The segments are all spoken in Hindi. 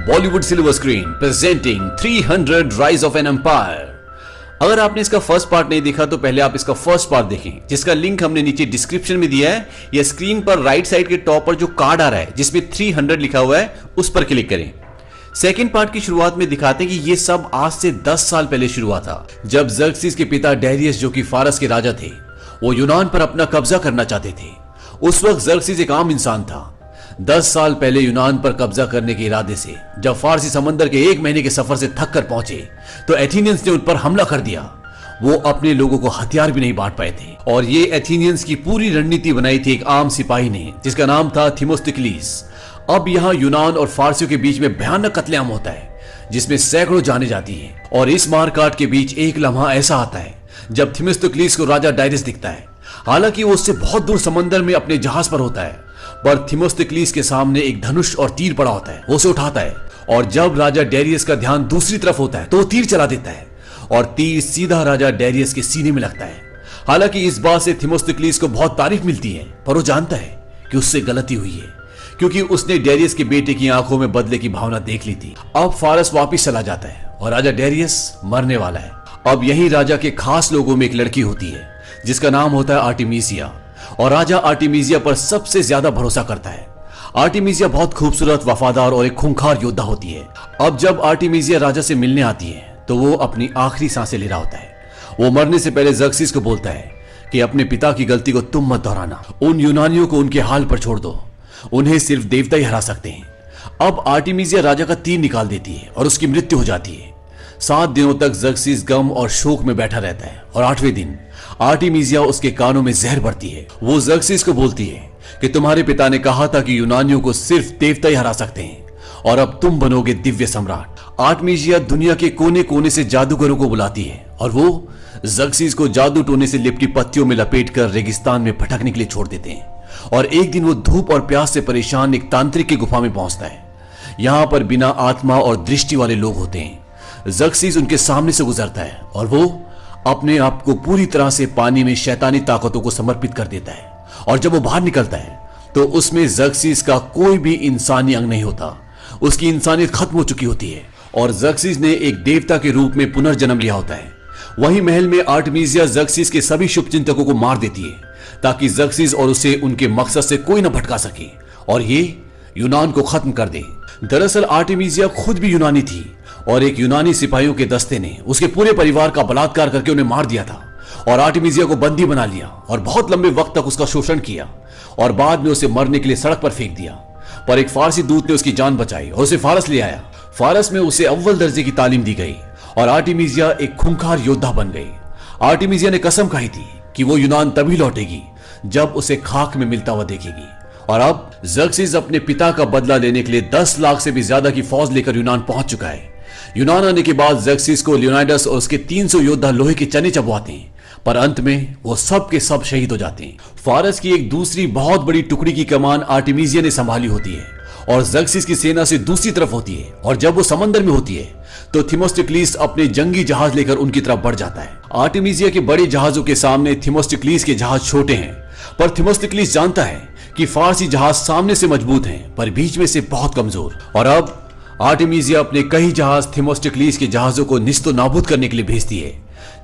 Bollywood silver screen presenting 300 rise of an empire. अगर आपने इसका फर्स्ट पार्ट नहीं देखा तो पहले आप इसका फर्स्ट पार्ट देखें, जिसका लिंक हमने नीचे डिस्क्रिप्शन में दिया है, या स्क्रीन पर राइट साइड के टॉप पर जो कार्ड आ रहा है जिसमें 300 लिखा हुआ है उस पर क्लिक करें। सेकेंड पार्ट की शुरुआत में दिखाते हैं कि ये सब आज से 10 साल पहले शुरू हुआ था, जब ज़र्क्सिस के पिता डेरियस, जो कि फारस के राजा थे, वो यूनान पर अपना कब्जा करना चाहते थे। उस वक्त ज़र्क्सिस एक आम इंसान था। 10 साल पहले यूनान पर कब्जा करने के इरादे से जब फारसी समंदर के 1 महीने के सफर से थक कर पहुंचे तो एथेनियंस ने उन पर हमला कर दिया। वो अपने लोगों को हथियार भी नहीं बांट पाए थे, और ये एथेनियंस की पूरी रणनीति बनाई थी एक आम सिपाही ने, जिसका नाम था थेमिस्टोक्लीस। अब यहाँ यूनान और फारसियों के बीच में भयानक कत्लेआम होता है, जिसमें सैकड़ों जाने जाती हैं। और इस मारकाट के बीच एक लम्हा ऐसा आता है जब थेमिस्टोक्लीस को राजा डायरियस दिखता है। हालांकि वो उससे बहुत दूर समंदर में अपने जहाज पर होता है, पर थेमिस्टोक्लीस के सामने एक धनुष और तीर पड़ा होता है। वो उसे उठाता है, और जब राजा डेरियस का ध्यान दूसरी तरफ होता है तो वो तीर चला देता है, और तीर सीधा राजा डेरियस के सीने में लगता है। हालांकि इस बात से थेमिस्टोक्लीस को बहुत तारीफ मिलती है, पर वो जानता है कि उससे गलती हुई है, क्योंकि उसने डेरियस के बेटे की आंखों में बदले की भावना देख ली थी। अब फारस वापिस चला जाता है और राजा डेरियस मरने वाला है। अब यही राजा के खास लोगों में एक लड़की होती है जिसका नाम होता है आर्टेमिसिया, और राजा आर्टेमिसिया पर सबसे ज्यादा भरोसा करता है। आर्टेमिसिया बहुत खूबसूरत, वफादार और एक खूंखार योद्धा होती है। अब जब आर्टेमिसिया राजा से मिलने आती है तो वो अपनी आखिरी सांसें ले रहा होता है। वो मरने से पहले ज़र्क्सिस को बोलता है कि अपने पिता की गलती को तुम मत दोहराना, उन यूनानियों को उनके हाल पर छोड़ दो, उन्हें सिर्फ देवता ही हरा सकते हैं। अब आर्टेमिसिया राजा का तीर निकाल देती है और उसकी मृत्यु हो जाती है। 7 दिनों तक ज़र्क्सिस गम और शोक में बैठा रहता है, और 8वें दिन आर्टेमिसिया उसके कानों में जहर भरती है। वो ज़र्क्सिस को बोलती है कि तुम्हारे पिता ने कहा था कि यूनानियों को सिर्फ देवता ही हरा सकते हैं, और अब तुम बनोगे दिव्य सम्राट। आर्टेमिसिया दुनिया के कोने कोने से जादूगरों को बुलाती है, और वो ज़र्क्सिस को जादू टोने से लिपटी पत्तियों में लपेटकर रेगिस्तान में भटकने के लिए छोड़ देते हैं। और एक दिन वो धूप और प्यास से परेशान एक तांत्रिक की गुफा में पहुंचता है। यहाँ पर बिना आत्मा और दृष्टि वाले लोग होते हैं। ज़र्क्सिस उनके सामने से गुजरता है, और वो अपने आप को पूरी तरह से पानी में शैतानी ताकतों को समर्पित कर देता है। और जब वो बाहर निकलता है तो उसमें ज़र्क्सिस का कोई भी इंसानी अंग नहीं होता। उसकी इंसानियत खत्म हो चुकी होती है, और ज़र्क्सिस ने एक देवता के रूप में पुनर्जन्म लिया होता है। वही महल में आर्टेमिसिया ज़र्क्सिस के सभी शुभचिंतकों को मार देती है, ताकि ज़र्क्सिस और उसे उनके मकसद से कोई न भटका सके और ये यूनान को खत्म कर दे। दरअसल आर्टेमिसिया खुद भी यूनानी थी, और एक यूनानी सिपाहियों के दस्ते ने उसके पूरे परिवार का बलात्कार करके उन्हें मार दिया था, और आर्टेमिसिया को बंदी बना लिया और बहुत लंबे वक्त तक उसका शोषण किया, और बाद में उसे मरने के लिए सड़क पर फेंक दिया। पर एक फारसी दूत ने उसकी जान बचाई और उसे फारस ले आया। फारस में उसे अव्वल दर्जे की तालीम दी गई, और आर्टेमिसिया एक खूंखार योद्धा बन गई। आर्टेमिसिया ने कसम खाई थी कि वो यूनान तभी लौटेगी जब उसे खाक में मिलता हुआ देखेगी। और अब ज़र्क्सिस अपने पिता का बदला लेने के लिए 10 लाख से भी ज्यादा की फौज लेकर यूनान पहुंच चुका है। यूनान आने के बाद ज़र्क्सिस को लियोनाइडस और उसके 300 योद्धा लोहे के चने चबवाते हैं, पर अंत में वो सब के सब शहीद हो जाते हैं। फारस की एक दूसरी बहुत बड़ी टुकड़ी की कमान आर्टेमिसिया ने संभाली होती है, और ज़र्क्सिस की सेना से दूसरी तरफ होती है। और जब वो समंदर में होती है तो थेमिस्टोक्लीस अपने जंगी जहाज लेकर उनकी तरफ बढ़ जाता है। आर्टेमिसिया के बड़े जहाजों के सामने थेमिस्टोक्लीस के जहाज छोटे हैं, पर थेमिस्टोक्लीस जानता है कि फारसी जहाज सामने से मजबूत हैं, पर बीच में से बहुत कमजोर। और अब आर्टेमिसिया अपने कई जहाज थेमिस्टोक्लीस के जहाजों को निस्तो नाबूद करने के लिए भेजती है,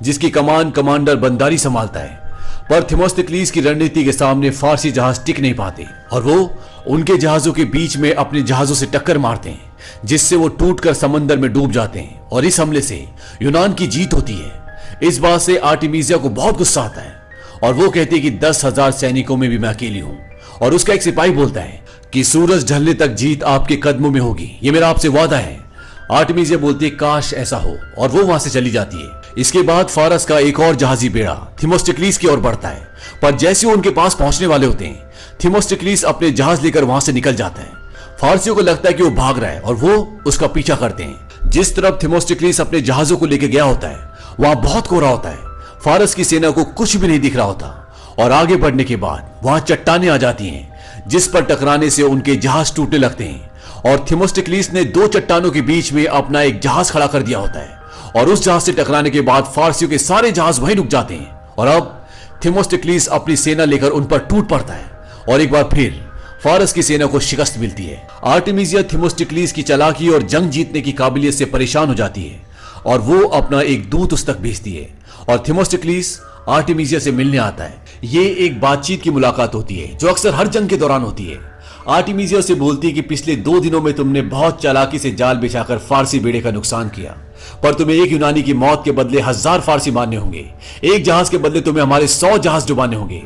जिसकी कमान कमांडर बंदारी संभालता है। पर थेमिस्टोक्लीस की रणनीति के सामने फारसी जहाज टिक नहीं पाते, और वो उनके जहाजों के बीच में अपने जहाजों से टक्कर मारते हैं, जिससे वो टूटकर समंदर में डूब जाते हैं, और इस हमले से यूनान की जीत होती है। इस बात से आर्टेमिसिया को बहुत गुस्सा आता है, और वो कहती है कि 10,000 सैनिकों में भी मैं अकेली हूं। और उसका एक सिपाही बोलता है कि सूरज ढलने तक जीत आपके कदमों में होगी, ये मेरा आपसे वादा है। आर्टेमिसिया बोलती है काश ऐसा हो, और वो वहां से चली जाती है। इसके बाद फारस का एक और जहाजी बेड़ा थेमिस्टोक्लीस की ओर बढ़ता है, पर जैसे वो उनके पास पहुंचने वाले होते हैं थेमिस्टोक्लीस अपने जहाज लेकर वहां से निकल जाता है। फारसियों को लगता है कि वो भाग रहा है, और वो उसका पीछा करते हैं। जिस तरफ थेमिस्टोक्लीस अपने जहाजों को लेकर गया होता है वहां बहुत कोहरा होता है। फारस की सेना को कुछ भी नहीं दिख रहा होता, और आगे बढ़ने के बाद वहां चट्टानें आ जाती हैं, जिस पर टकराने से उनके जहाज टूटने लगते हैं। और थेमिस्टोक्लीस ने 2 चट्टानों के बीच में अपना एक जहाज खड़ा कर दिया होता है, और उस जहाज से टकराने के बाद फारसियों के सारे जहाज वहीं रुक जाते हैं। और अब थेमिस्टोक्लीस अपनी सेना लेकर उन पर टूट पड़ता है, और एक बार फिर फारस की सेना को शिकस्त मिलती है। आर्टेमिसिया थेमोस्टिक्लिस की चालाकी और जंग जीतने की काबिलियत से परेशान हो जाती है और वो अपना एक दूत उस तक भेजती है और थेमोस्टिक्लिस आर्टेमिसिया से मिलने आता है। ये एक बातचीत की मुलाकात होती है जो अक्सर हर जंग के दौरान होती है। आर्टेमिसिया से बोलती है कि पिछले 2 दिनों में तुमने बहुत चालाकी से जाल बिछाकर फारसी बेड़े का नुकसान किया, पर तुम्हें एक यूनानी की मौत के बदले 1000 फारसी मारने होंगे। एक जहाज के बदले तुम्हें हमारे 100 जहाज डुबाने होंगे।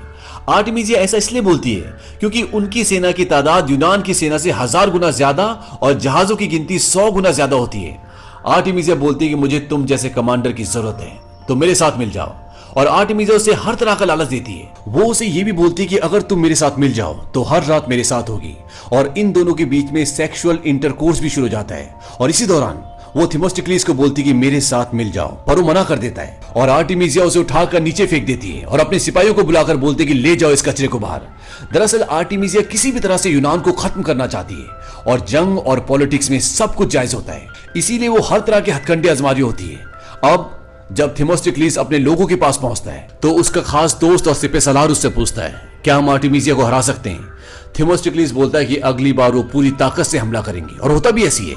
आर्टेमिसिया ऐसा इसलिए बोलती है क्योंकि उनकी सेना की तादाद यूनान की सेना से 1000 गुना ज्यादा और जहाजों की गिनती 100 गुना ज्यादा होती है। आर्टेमिसिया बोलती है कि मुझे तुम जैसे कमांडर की जरूरत है, तो मेरे साथ मिल जाओ। और आर्टेमिसिया उसे हर तरह का लालच देती है। वो उसे ये भी बोलती है कि अगर तुम मेरे साथ मिल जाओ तो हर रात मेरे साथ होगी। और इन दोनों के बीच में सेक्सुअल इंटरकोर्स भी शुरू हो जाता है। और इसी दौरान वो थेमोस्टिक्लिस को बोलती कि मेरे साथ मिल जाओ, पर वो मना कर देता है और आर्टेमिसिया उसे उठाकर नीचे फेंक देती है और अपने सिपाहियों को बुलाकर बोलती कि ले जाओ इस कचरे को बाहर। दरअसल आर्टेमिसिया किसी भी तरह से यूनान को खत्म करना चाहती है और जंग और पॉलिटिक्स में सब कुछ जायज होता है, इसीलिए वो हर तरह के हथकंडे आजमा रही होती है। अब जब थेमोस्टिक्लिस अपने लोगों के पास पहुंचता है तो उसका खास दोस्त और सिपहसालार उससे पूछता है, क्या हम आर्टेमिसिया को हरा सकते हैं? थेमोस्टिक्लिस बोलता है कि अगली बार वो पूरी ताकत से हमला करेंगे, और होता भी ऐसी है।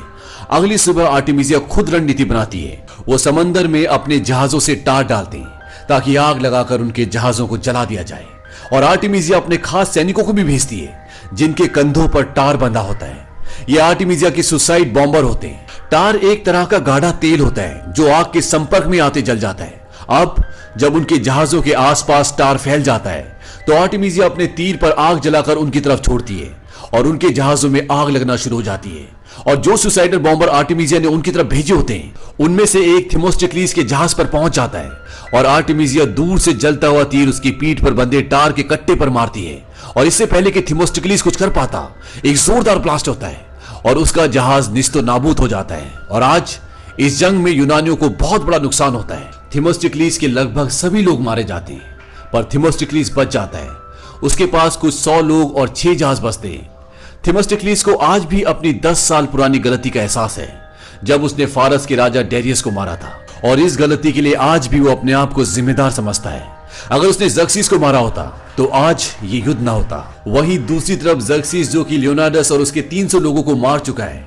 अगली सुबह आर्टेमिसिया खुद रणनीति बनाती है। वो समंदर में अपने जहाजों से टार डालते हैं ताकि आग लगाकर उनके जहाजों को जला दिया जाए। और आर्टेमिसिया अपने खास सैनिकों को भी भेजती है जिनके कंधों पर टार बंधा होता है। ये आर्टेमिसिया के सुसाइड बॉम्बर होते हैं। टार एक तरह का गाढ़ा तेल होता है जो आग के संपर्क में आते जल जाता है। अब जब उनके जहाजों के आसपास टार फैल जाता है तो आर्टेमिसिया अपने तीर पर आग जलाकर उनकी तरफ छोड़ती है और उनके जहाजों में आग लगना शुरू हो जाती है। और जो सुसाइडर बॉम्बर आर्टेमिसिया ने उनकी तरफ भेजे होते हैं उनमें से एक थेमोस्टिक्लिस के जहाज पर पहुंच जाता है और आर्टेमिसिया दूर से जलता हुआ तीर उसकी पीठ पर बंधे टार के कट्टे पर मारती है। और इससे पहले कि थेमोस्टिक्लिस कुछ कर पाता, एक जोरदार ब्लास्ट होता है और उसका जहाज निस्तो नाबूद हो जाता है। और आज इस जंग में यूनानियों को बहुत बड़ा नुकसान होता है। थेमोस्टिक्लिस के लगभग सभी लोग मारे जाते हैं, पर थेमोस्टिक्लिस बच जाता है। उसके पास कुछ 100 लोग और 6 जहाज बचते हैं। थेमोस्टिक्लिस को आज भी अपनी 10 साल पुरानी गलती का एहसास है जब उसने फारस के राजा डेरियस को मारा था, और इस गलती के लिए आज भी वो अपने आप को जिम्मेदार समझता है। अगर उसने ज़र्क्सिस को मारा होता तो आज ये युद्ध ना होता। वहीं दूसरी तरफ ज़र्क्सिस, जो कि लियोनार्डस और उसके 300 लोगों को मार चुका है,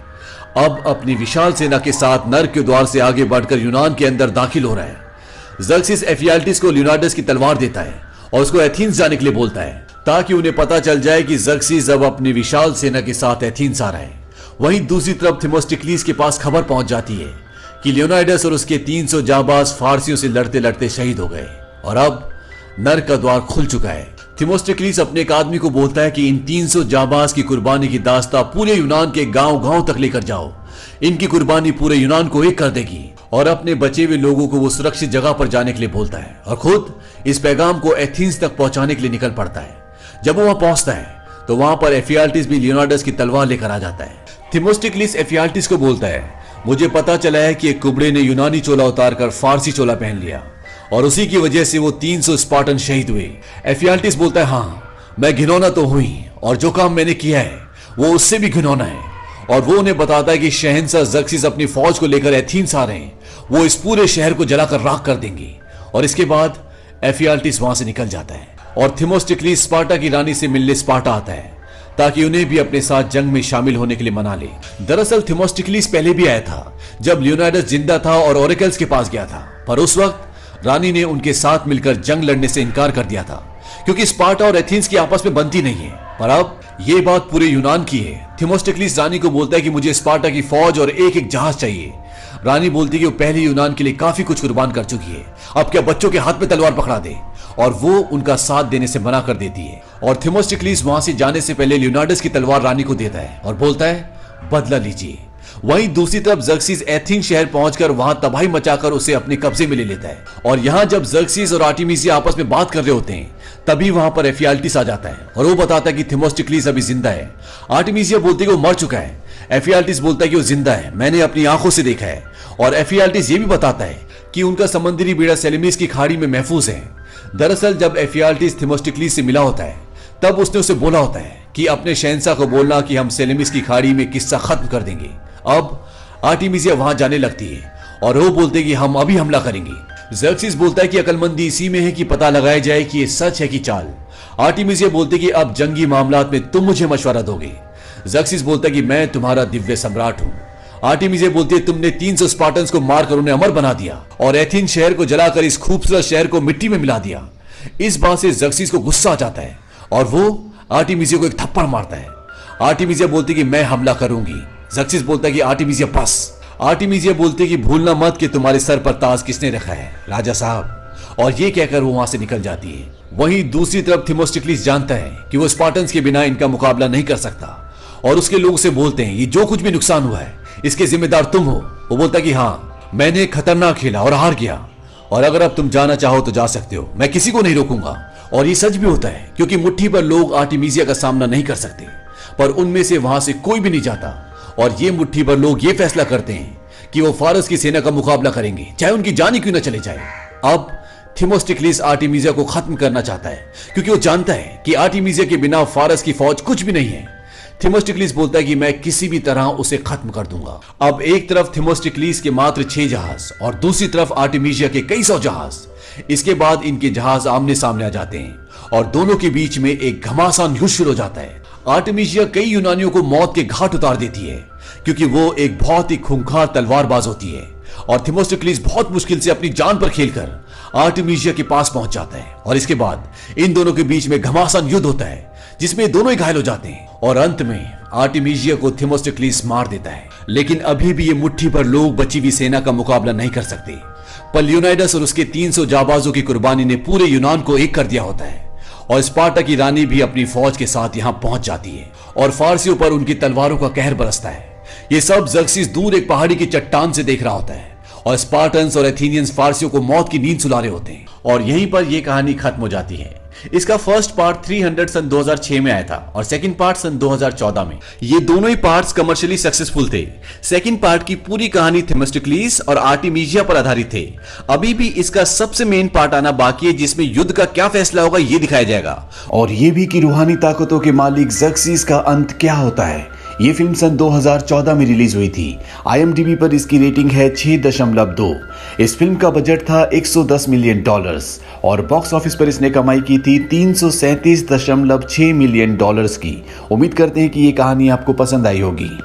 अब अपनी विशाल सेना के साथ नर्क के द्वार से आगे बढ़कर यूनान के अंदर दाखिल हो रहा है। ज़र्क्सिस एफियाल्टिस को लियोनार्डस की तलवार देता है और उसको एथेंस जाने के लिए बोलता है ताकि उन्हें पता चल जाए कि ज़र्क्सिस अब अपनी विशाल सेना के साथ एथेंस आ रहा है। वहीं दूसरी तरफ थेमोस्टिक्लिस के पास खबर पहुंच जाती है कि लियोनार्डस और उसके 300 जाबाज फारसियों से लड़ते लड़ते शहीद हो गए और अब नर्क का द्वार खुल चुका है। थेमोस्टिक्लिस अपने एक आदमी को बोलता है कि इन 300 जाबाज की कुर्बानी की दास्तां पूरे यूनान के गांव-गांव तक लेकर जाओ। इनकी कुर्बानी पूरे यूनान को एक कर देगी। और अपने बचे हुए लोगों को वो सुरक्षित जगह पर जाने के लिए बोलता है और खुद इस पैगाम को एथेंस तक पहुंचाने के लिए निकल पड़ता है। जब वो वहां पहुंचता है तो वहां पर एफियाल्टिस भी लियोनार्डस की तलवार लेकर आ जाता है। थेमोस्टिक्लिस एफियाल्टिस को बोलता है, मुझे पता चला है कि एक कुबड़े ने यूनानी चोला उतारकर फारसी चोला पहन लिया और उसी की वजह से वो 300 स्पार्टन शहीद हुए। एफियाल्टिस बोलता है, हाँ मैं घिनौना तो हुई, और जो काम मैंने किया है वो उससे भी घिनौना है। और वो उन्हें बताता है कि शहंशाह ज़र्क्सिस अपनी फौज को लेकर एथेंस आ रहे हैं, वो इस पूरे शहर को जलाकर राख कर देंगे। और इसके बाद एफियाल्टिस वहां से निकल जाता है और थेमोस्टिक्लिस स्पार्टा की रानी से मिलने स्पार्टा आता है ताकि उन्हें भी अपने साथ जंग में शामिल होने के लिए मना ले। दरअसल थेमोस्टिक्लिस पहले भी आया था जब लियोनार्डस जिंदा था और ओरेकल्स के पास गया था, पर उस वक्त रानी ने उनके साथ मिलकर जंग लड़ने से इनकार कर दिया था क्योंकि स्पार्टा और एथेंस की आपस में बनती नहीं है। पर अब ये बात पूरे यूनान की है। थेमोस्टिक्लिस रानी को बोलता है कि मुझे स्पार्टा की फौज और एक एक जहाज चाहिए। रानी बोलती है कि वो पहले यूनान के लिए काफी कुछ कुर्बान कर चुकी है, अब क्या बच्चों के हाथ में तलवार पकड़ा दे, और वो उनका साथ देने से मना कर देती है। और थेमोस्टिक्लिस वहां से जाने से पहले लियोनार्डस की तलवार रानी को देता है और बोलता है, बदला लीजिए। वहीं दूसरी तरफ ज़र्क्सिस एथेंस शहर पहुंचकर वहां तबाही मचाकर उसे अपने कब्जे में ले लेता है। और यहां जब ज़र्क्सिस और आर्टेमिसिया आपस में बात कर रहे होते हैं तभी वहां पर एफियाल्टिस आ जाता है और वो बताता है कि थेमोस्टिक्लिस अभी जिंदा है। आर्टेमिसिया बोलती है कि वो मर चुका है। एफियाल्टिस बोलता है कि वो जिंदा है, मैंने अपनी आंखों से देखा है। और एफियाल्टिस ये भी बताता है कि उनका समुद्री बेड़ा सेलेमिस की खाड़ी में महफूज है। दरअसल जब एफियाल्टिस थेमोस्टिक्लिस से मिला होता है तब उसने उसे बोला होता है कि अपने शहंशाह को बोलना कि हम सेलेमिस की खाड़ी में किस्सा खत्म कर देंगे। अब आर्टेमिसिया वहां जाने लगती है और वो बोलते कि हम अभी हमला करेंगे। ज़र्क्सिस बोलता है कि अकलमंदी इसी में है कि पता लगाया जाए कि ये सच है कि चाल। आर्टेमिसिया बोलते कि अब जंगी मामलात में तुम मुझे मशवरा दोगे। ज़र्क्सिस बोलता है कि मैं तुम्हारा दिव्य सम्राट हूं। आर्टेमिसिया बोलती है तुमने 300 स्पार्टन्स को मारकर उन्हें अमर बना दिया और एथेंस शहर को जलाकर इस खूबसूरत शहर को मिट्टी में मिला दिया। इस बात से ज़र्क्सिस को गुस्सा आ जाता है और वो आर्टेमिसिया को एक थप्पड़ मारता है। आर्टेमिसिया बोलती कि मैं हमला करूंगी। ज़र्क्सिस बोलता है कि आर्टेमिसिया बस। आर्टेमिसिया बोलती है कि भूलना मत कि तुम्हारे सर पर ताज किसने रखा है, राजा साहब। और ये कहकर वो वहां से निकल जाती है। वहीं दूसरी तरफ थेमोस्टिक्लिस जानता है कि वो स्पार्टन्स के बिना इनका मुकाबला नहीं कर सकता और उसके लोग उसे बोलते हैं ये जो कुछ भी नुकसान हुआ है इसके जिम्मेदार तुम हो। वो बोलता है कि हाँ, मैंने खतरनाक खेला और हार गया और अगर अब तुम जाना चाहो तो जा सकते हो, मैं किसी को नहीं रोकूंगा। और ये सच भी होता है क्योंकि मुट्ठी भर लोग आर्टेमिसिया का सामना नहीं कर सकते, पर उनमें से वहां से कोई भी नहीं जाता और ये मुट्ठी भर लोग ये फैसला करते हैं कि वो फारस की सेना का मुकाबला करेंगे, चाहे उनकी जान ही क्यों न चले जाए। अब थेमोस्टिक्लिस आर्टेमिसिया को खत्म करना चाहता है क्योंकि वो जानता है कि आर्टेमिसिया के बिना फारस की फौज कुछ भी नहीं है। थेमोस्टिक्लिस बोलता है कि मैं किसी भी तरह उसे खत्म कर दूंगा। अब एक तरफ थेमोस्टिक्लिस के मात्र 6 जहाज और दूसरी तरफ आर्टेमिसिया के कई 100 जहाज। इसके बाद इनके जहाज आमने सामने आ जाते हैं और दोनों के बीच में एक घमासान युद्ध शुरू हो जाता है। आर्टेमिसिया कई यूनानियों को मौत के घाट उतार देती है क्योंकि वो एक बहुत ही खूंखार तलवारबाज होती है और थेमोस्टिक्लिस बहुत मुश्किल से अपनी जान पर खेलकर आर्टेमिसिया के पास पहुंच जाता है और इसके बाद इन दोनों के बीच में घमासान युद्ध होता है जिसमें दोनों ही घायल हो जाते हैं और अंत में आर्टेमिसिया को थेमोस्टिक्लिस मार देता है। लेकिन अभी भी ये मुट्ठी भर लोग बची हुई सेना का मुकाबला नहीं कर सकते। पर लियोनाइडस और उसके 300 जाबाजों की कुर्बानी ने पूरे यूनान को एक कर दिया होता है और स्पार्टा की रानी भी अपनी फौज के साथ यहां पहुंच जाती है और फारसियों पर उनकी तलवारों का कहर बरसता है। ये सब ज़र्क्सिस दूर एक पहाड़ी की चट्टान से देख रहा होता है और स्पार्टन्स और एथेनियंस फारसियों को मौत की नींद सुला रहे होते हैं और यहीं पर यह कहानी खत्म हो जाती है। इसका फर्स्ट पार्ट 300 सन 2006 में आया था और सेकंड पार्ट सन 2014 में। ये दोनों ही पार्ट्स कमर्शियली सक्सेसफुल थे। सेकंड पार्ट की पूरी कहानी थेमोस्टिक्लिस और आर्टेमिसिया पर आधारित थे। अभी भी इसका सबसे मेन पार्ट आना बाकी है जिसमें युद्ध का क्या फैसला होगा ये दिखाया जाएगा और ये भी कि रूहानी ताकतों के मालिक ज़र्क्सिस का अंत क्या होता है। ये फिल्म सन 2014 में रिलीज हुई थी। IMDb पर इसकी रेटिंग है 6.2। इस फिल्म का बजट था $110 मिलियन और बॉक्स ऑफिस पर इसने कमाई की थी $337.6 मिलियन की। उम्मीद करते हैं कि ये कहानी आपको पसंद आई होगी।